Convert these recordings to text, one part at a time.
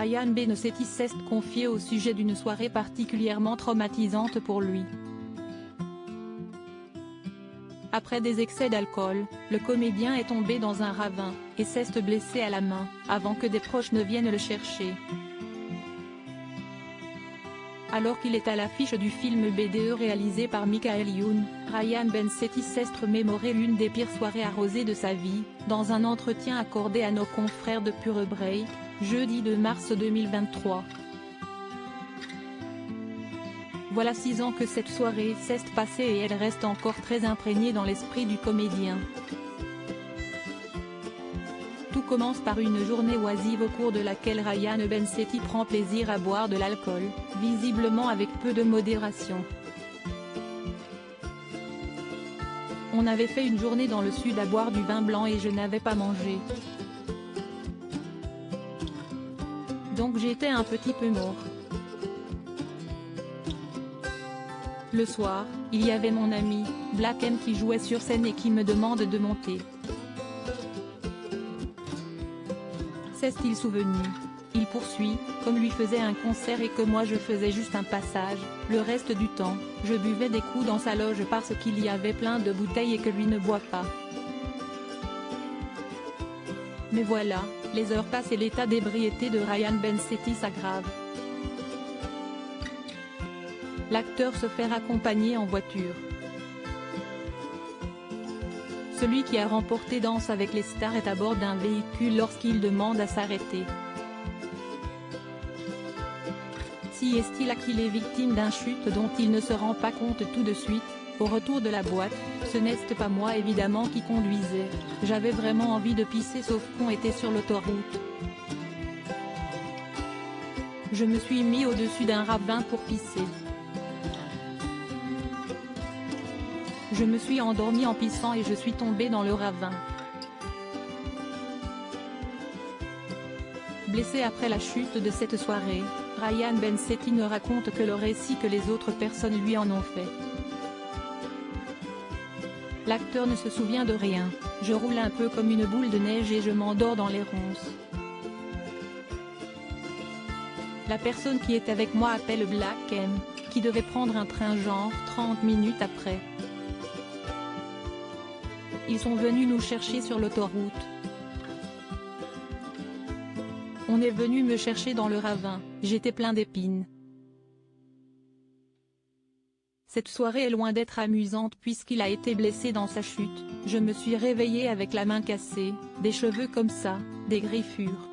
Ryan Bensetti s'est confié au sujet d'une soirée particulièrement traumatisante pour lui. Après des excès d'alcool, le comédien est tombé dans un ravin, et s'est blessé à la main, avant que des proches ne viennent le chercher. Alors qu'il est à l'affiche du film BDE réalisé par Michael Youn, Ryan Bensetti s'est remémoré l'une des pires soirées arrosées de sa vie, dans un entretien accordé à nos confrères de Pure Break, jeudi 2 mars 2023. Voilà 6 ans que cette soirée s'est passée et elle reste encore très imprégnée dans l'esprit du comédien. Tout commence par une journée oisive au cours de laquelle Ryan Bensetti prend plaisir à boire de l'alcool, visiblement avec peu de modération. On avait fait une journée dans le sud à boire du vin blanc et je n'avais pas mangé. Donc j'étais un petit peu mort. Le soir, il y avait mon ami, Black M qui jouait sur scène et qui me demande de monter. S'est-il souvenu? Il poursuit, comme lui faisait un concert et que moi je faisais juste un passage, le reste du temps, je buvais des coups dans sa loge parce qu'il y avait plein de bouteilles et que lui ne boit pas. Mais voilà, les heures passent et l'état d'ébriété de Ryan Bensetti s'aggrave. L'acteur se fait raccompagner en voiture. Celui qui a remporté Danse avec les stars est à bord d'un véhicule lorsqu'il demande à s'arrêter. Si est-il qu'il est victime d'une chute dont il ne se rend pas compte tout de suite, au retour de la boîte, ce n'est pas moi évidemment qui conduisais, j'avais vraiment envie de pisser sauf qu'on était sur l'autoroute. Je me suis mis au-dessus d'un ravin pour pisser. Je me suis endormi en pissant et je suis tombé dans le ravin. Blessé après la chute de cette soirée, Ryan Bensetti ne raconte que le récit que les autres personnes lui en ont fait. L'acteur ne se souvient de rien, je roule un peu comme une boule de neige et je m'endors dans les ronces. La personne qui est avec moi appelle Black M, qui devait prendre un train genre 30 minutes après. Ils sont venus nous chercher sur l'autoroute. On est venu me chercher dans le ravin, j'étais plein d'épines. Cette soirée est loin d'être amusante puisqu'il a été blessé dans sa chute, je me suis réveillé avec la main cassée, des cheveux comme ça, des griffures.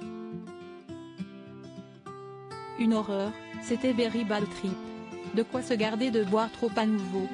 Une horreur, c'était very bad trip. De quoi se garder de boire trop à nouveau.